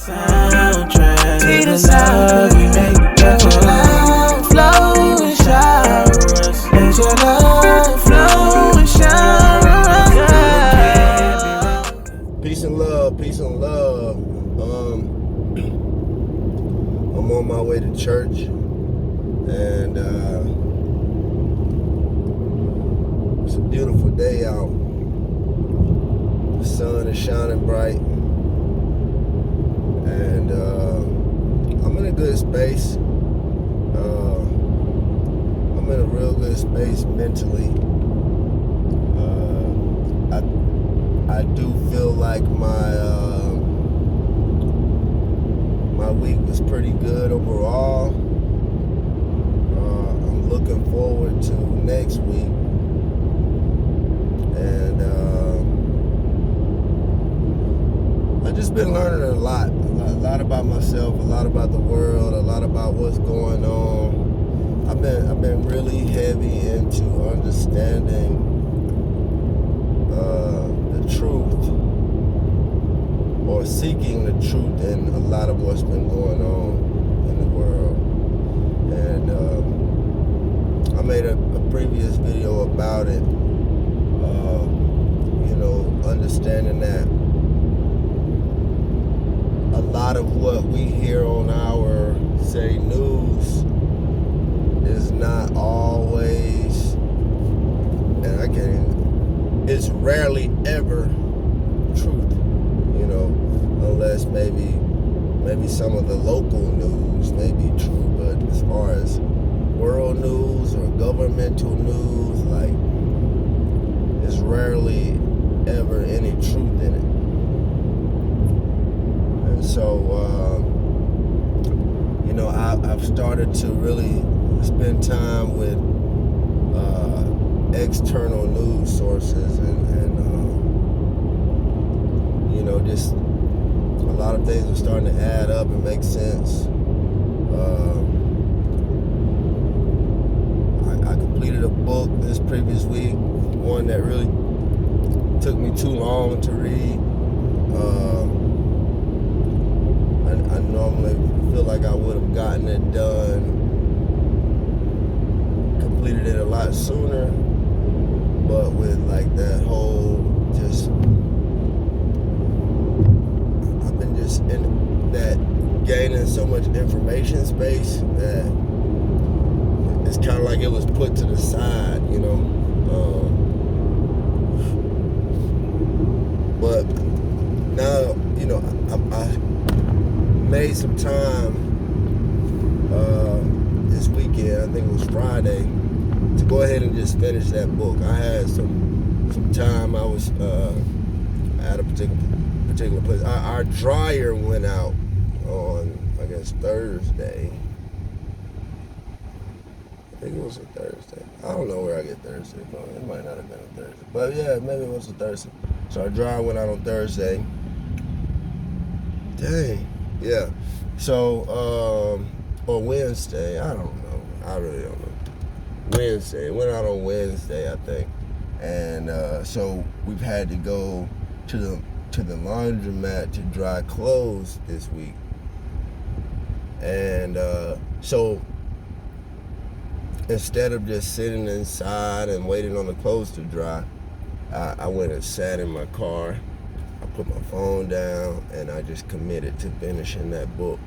Soundtrack to the love we make. Let your love flow and shower us. Let your love flow and shower us. Peace and love, peace and love. I'm on my way to church, and it's a beautiful day out. The sun is shining bright, and I'm in a good space. I'm in a real good space mentally. I do feel like my week was pretty good overall. I'm looking forward to next week, and I've just been learning a lot about myself, a lot about the world, a lot about what's going on. I've been really heavy into understanding the truth, or seeking the truth in a lot of what's been going on in the world. And I made a previous video about it, understanding that a lot of what we hear on our, say, news is not always, and it's rarely ever truth, unless maybe some of the local news may be true, but as far as world news or governmental news, like, it's rarely ever any truth in it. And so, I've started to really spend time with external news sources, and just a lot of things are starting to add up and make sense. I completed a book this previous week, one that really took me too long to read. I normally feel like I would have gotten it done, completed it a lot sooner, but with like that whole in that gaining so much information space that it's kind of like it was put to the side, but now, I made some time this weekend, I think it was Friday, to go ahead and just finish that book. I had some time. I was at a particular place. Our dryer went out on, I guess, Thursday. I think it was a Thursday. I don't know where I get Thursday from. It might not have been a Thursday, but yeah, maybe it was a Thursday. So our dryer went out on Thursday. Dang, yeah. So on Wednesday, I don't know. I really don't know. Wednesday, it went out on Wednesday, I think, and so we've had to go to the laundromat to dry clothes this week, and so instead of just sitting inside and waiting on the clothes to dry, I went and sat in my car. I put my phone down, and I just committed to finishing that book,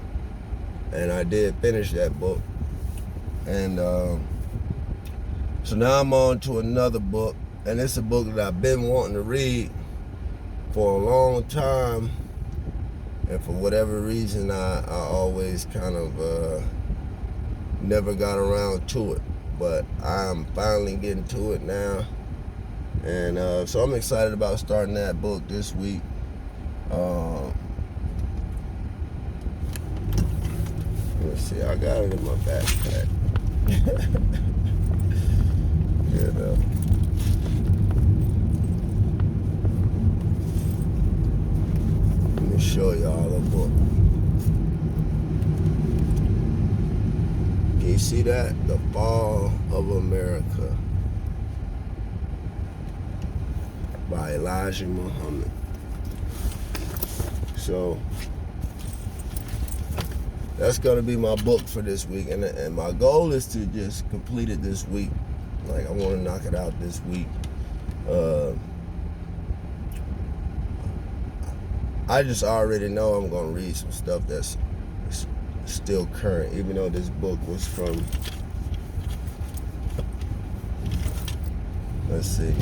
and I did finish that book, and so now I'm on to another book, and it's a book that I've been wanting to read for a long time, and for whatever reason, I always kind of never got around to it, but I'm finally getting to it now, and so I'm excited about starting that book this week. Let's see, I got it in my backpack. Let me show y'all the book. Can you see that? The Fall of America by Elijah Muhammad. So that's gonna be my book for this week, and my goal is to just complete it this week. Like, I want to knock it out this week. I just already know I'm gonna read some stuff that's still current, even though this book was from, let's see,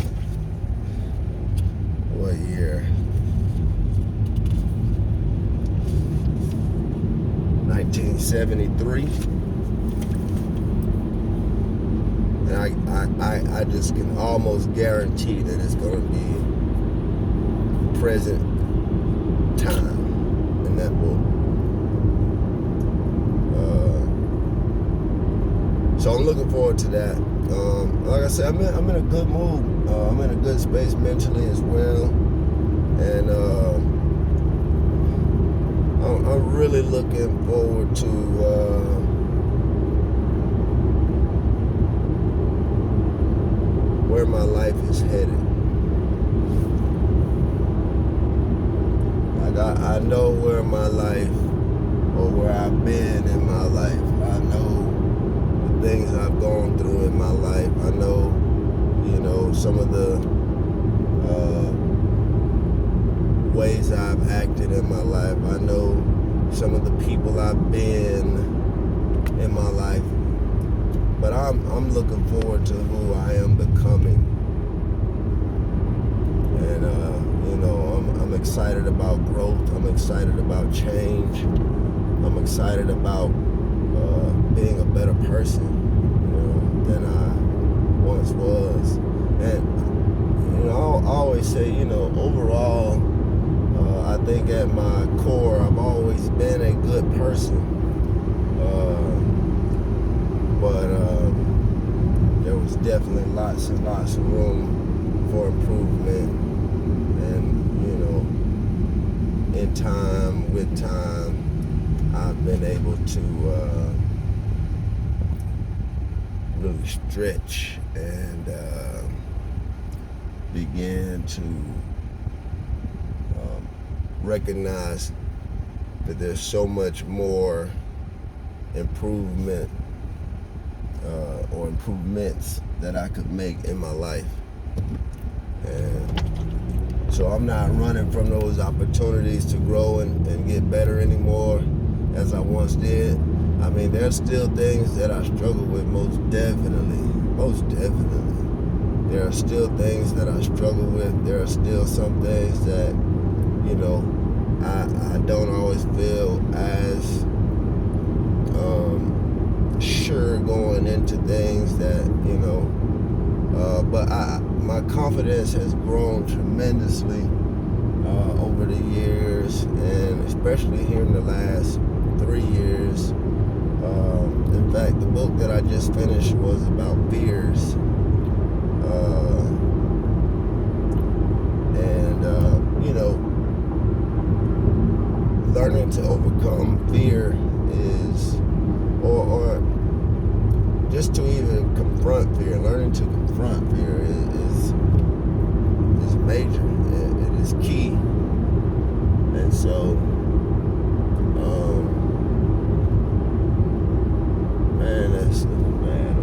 what year? 1973. And I just can almost guarantee that it's going to be present time in that book. So I'm looking forward to that. Like I said, I'm in a good mood. I'm in a good space mentally as well, and I'm really looking forward to where my life is headed. Like, I know where my life, or where I've been in my life. I know the things I've gone through in my life. I know, some of the ways I've acted in my life. I know some of the people I've been in my life. But I'm looking forward to who I am becoming. And I'm excited about growth. I'm excited about change. I'm excited about being a better person, than I once was. And I always say, overall, I think at my core, I've always been a good person. But there was definitely lots and lots of room for improvement. And, with time, I've been able to really stretch and begin to recognize that there's so much more improvement or improvements that I could make in my life. And so I'm not running from those opportunities to grow and get better anymore as I once did. I mean, there's still things that I struggle with, most definitely. There are still things that I struggle with. There are still some things that, I don't always feel as sure going into things that, but my confidence has grown tremendously over the years, and especially here in the last 3 years. In fact, the book that I just finished was about fears. Learning to overcome fear is, or just to even confront fear, learning to confront fear is major. It is key. And so, man, that's bad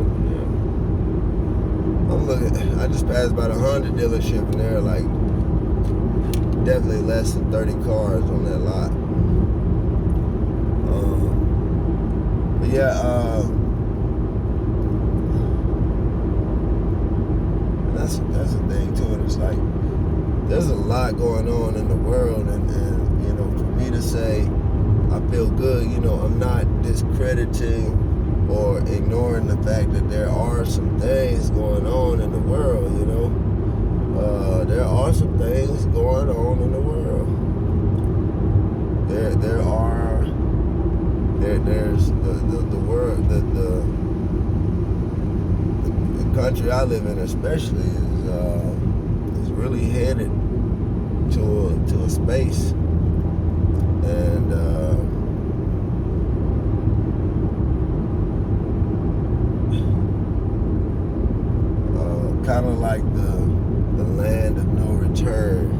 over there. I just passed by the Honda dealership, and there are like definitely less than 30 cars on that lot. But yeah, that's the thing too. And it's like, there's a lot going on in the world, and for me to say I feel good, I'm not discrediting or ignoring the fact that there are some things going on in the world. There are some things going on in the world. There's the world, the country I live in especially is really headed to a space, and kind of like the land of no return.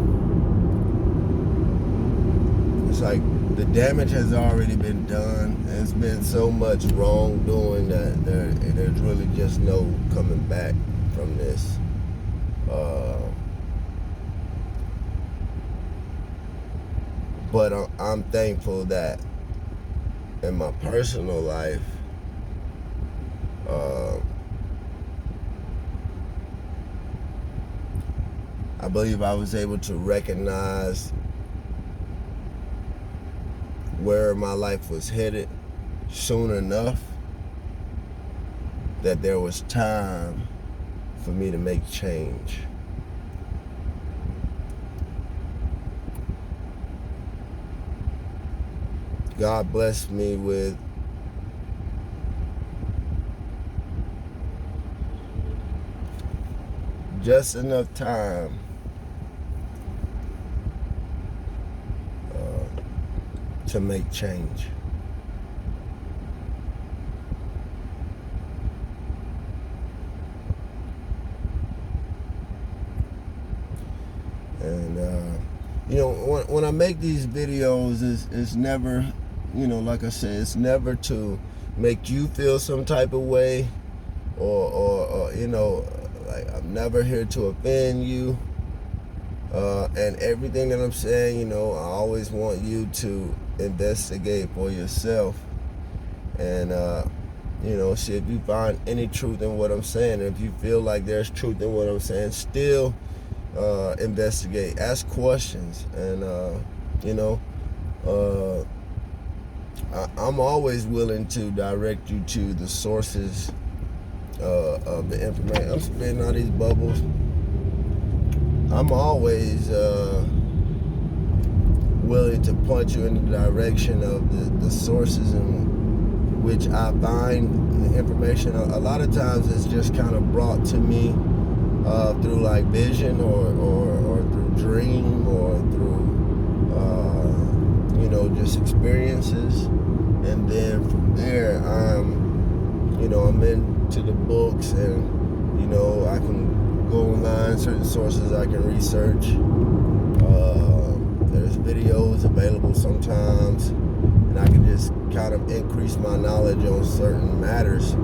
It's like the damage has already been done. There's been so much wrongdoing that there's really just no coming back from this. But I'm thankful that in my personal life, I believe I was able to recognize where my life was headed soon enough that there was time for me to make change. God blessed me with just enough time to make change. And when I make these videos, it's never, like I said, it's never to make you feel some type of way, or like I'm never here to offend you. And everything that I'm saying, I always want you to investigate for yourself and see if you find any truth in what I'm saying. If you feel like there's truth in what I'm saying, still investigate, ask questions, and I'm always willing to direct you to the sources of the information. I'm spitting all these bubbles. I'm always willing to point you in the direction of the sources in which I find the information. A lot of times it's just kind of brought to me through like vision or through dream or through just experiences, and then from there I'm into the books, and I can go online, certain sources I can research. There's videos available sometimes, and I can just kind of increase my knowledge on certain matters.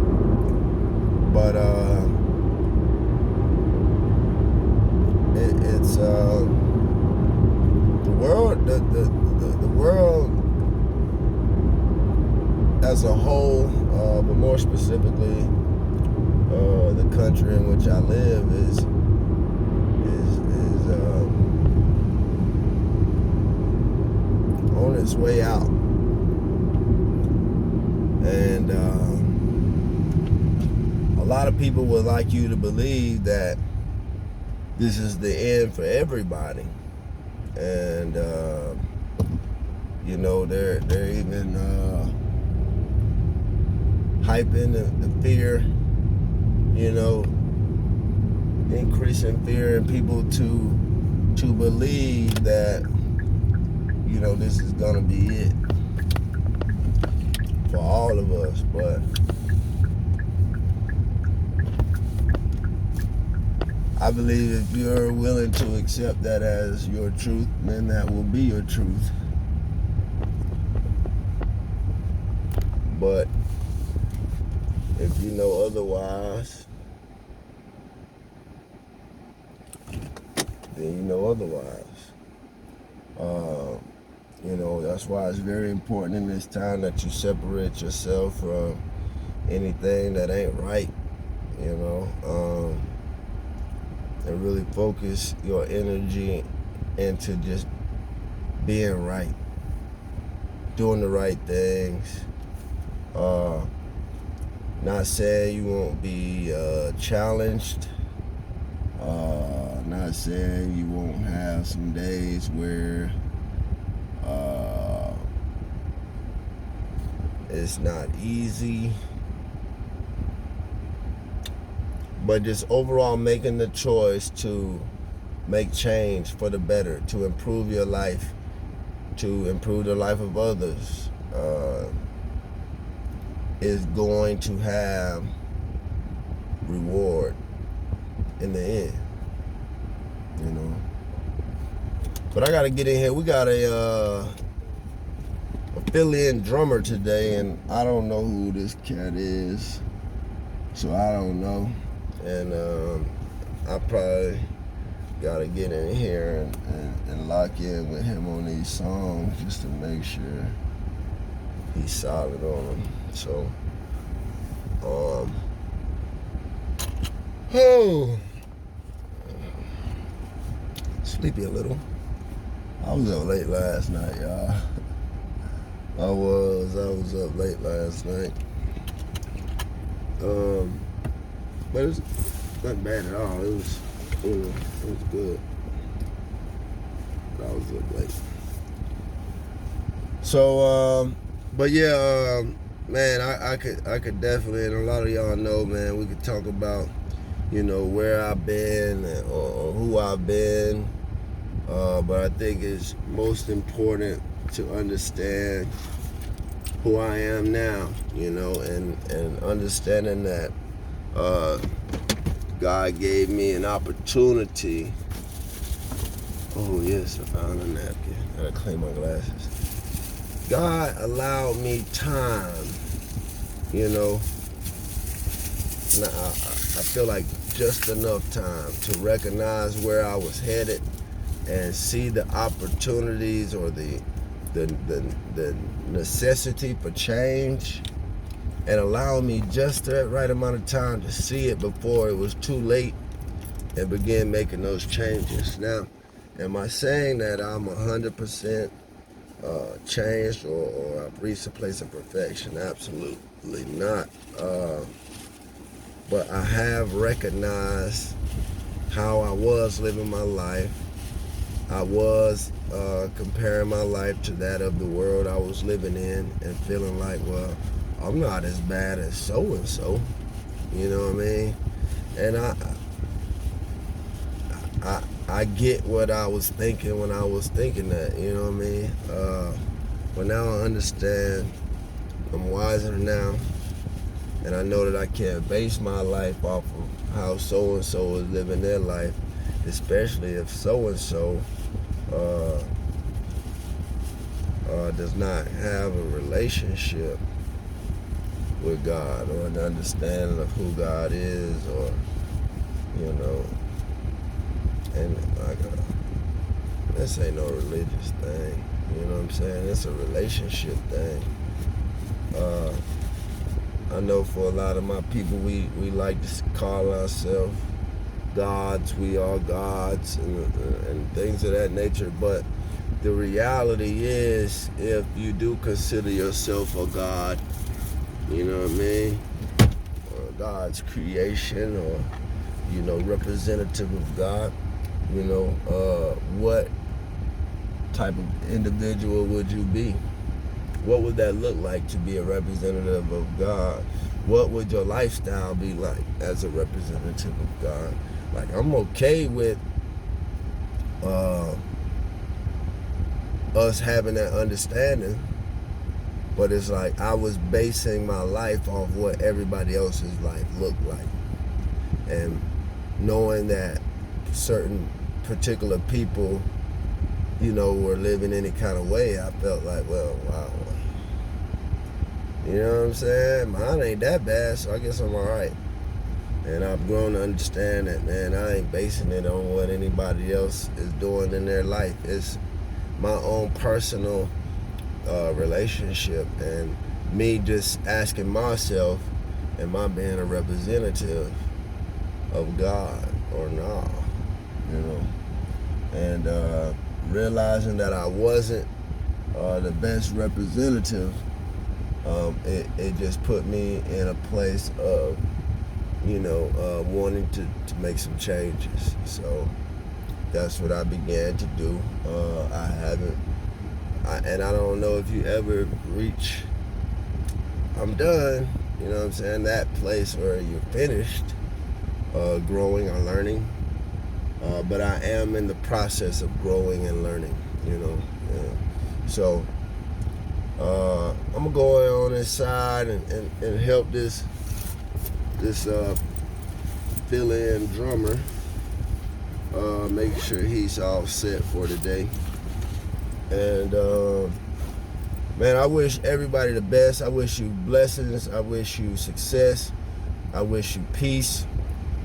But it's the world as a whole, but more specifically, the country in which I live is on its way out, and a lot of people would like you to believe that this is the end for everybody, and they're even hyping the fear, increasing fear in people to believe that this is gonna be it for all of us. But I believe if you're willing to accept that as your truth, then that will be your truth. But if you know otherwise, then you know otherwise. That's why it's very important in this time that you separate yourself from anything that ain't right, and really focus your energy into just being right, doing the right things. Not saying you won't be challenged, not saying you won't have some days where it's not easy, but just overall making the choice to make change for the better, to improve your life, to improve the life of others, is going to have reward in the end. you know. But I gotta get in here. We got a fill-in drummer today, and I don't know who this cat is, so I don't know. And I probably gotta get in here and lock in with him on these songs just to make sure he's solid on them. So, sleepy a little. I was up late last night, y'all. I was up late last night. But it's not bad at all. It was, it was good. But I was up late. So, but yeah, man, I could definitely, and a lot of y'all know, man, we could talk about, you know, where I've been or who I've been. But I think it's most important to understand who I am now, you know, and understanding that God gave me an opportunity. Oh yes, I found a napkin. I gotta clean my glasses. God allowed me time, you know. And I feel like just enough time to recognize where I was headed and see the opportunities or the necessity for change, and allow me just that right amount of time to see it before it was too late and begin making those changes. Now, am I saying that I'm 100% changed or I've reached a place of perfection? Absolutely not. But I have recognized how I was living my life. I was comparing my life to that of the world I was living in and feeling like, well, I'm not as bad as so-and-so. You know what I mean? And I get what I was thinking when I was thinking that, you know what I mean? But now I understand, I'm wiser now, and I know that I can't base my life off of how so-and-so is living their life, especially if so-and-so does not have a relationship with God or an understanding of who God is, or, you know, and like this ain't no religious thing, you know what I'm saying? It's a relationship thing. I know for a lot of my people, we like to call ourselves gods. We are gods and things of that nature. But the reality is, if you do consider yourself a god, you know what I mean, or God's creation, or, you know, representative of God, you know, what type of individual would you be? What would that look like to be a representative of God? What would your lifestyle be like as a representative of God? Like, I'm okay with us having that understanding, but it's like I was basing my life off what everybody else's life looked like. And knowing that certain particular people, you know, were living any kind of way, I felt like, well, wow. You know what I'm saying? Mine ain't that bad, so I guess I'm all right. And I've grown to understand that, man, I ain't basing it on what anybody else is doing in their life. It's my own personal relationship, and me just asking myself, am I being a representative of God or not? You know? And realizing that I wasn't the best representative, it just put me in a place of, you know, wanting to make some changes. So that's what I began to do. And I don't know if you ever reach, I'm done, you know what I'm saying, that place where you're finished growing or learning. But I am in the process of growing and learning, you know. Yeah. So I'm gonna go on inside and help this fill-in drummer making sure he's all set for today. And man, I wish everybody the best. I wish you blessings. I wish you success. I wish you peace.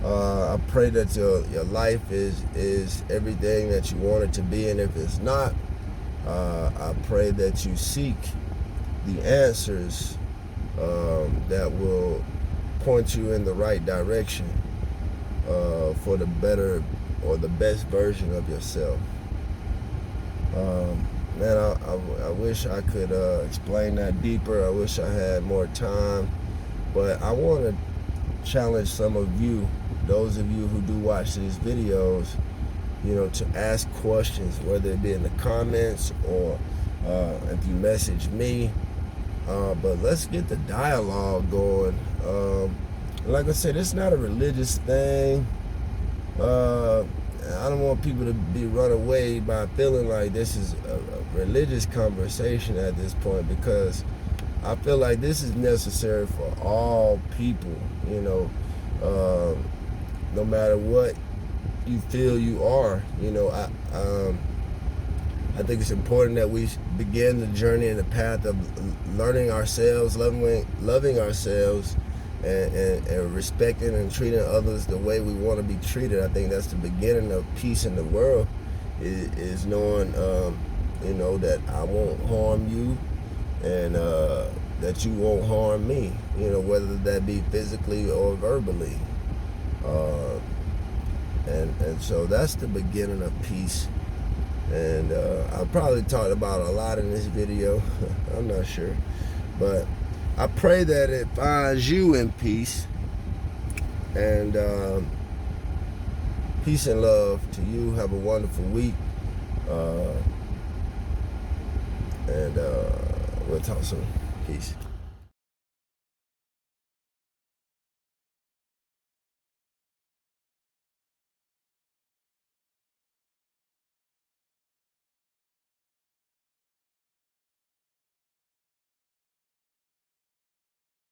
I pray that your life is everything that you want it to be, and if it's not, I pray that you seek the answers that will point you in the right direction for the better or the best version of yourself. Man, I wish I could explain that deeper. I wish I had more time, but I want to challenge some of you, those of you who do watch these videos, you know, to ask questions, whether it be in the comments or if you message me. But let's get the dialogue going. Like I said, it's not a religious thing. I don't want people to be run away by feeling like this is a religious conversation at this point, because I feel like this is necessary for all people, you know, no matter what you feel you are. You know, I think it's important that we begin the journey in the path of learning ourselves, loving ourselves, and respecting and treating others the way we want to be treated. I think that's the beginning of peace in the world, is knowing, you know, that I won't harm you, and that you won't harm me, you know, whether that be physically or verbally. And so that's the beginning of peace. And I probably talked about a lot in this video. I'm not sure, but I pray that it finds you in peace, and peace and love to you. Have a wonderful week, and we'll talk soon. Peace.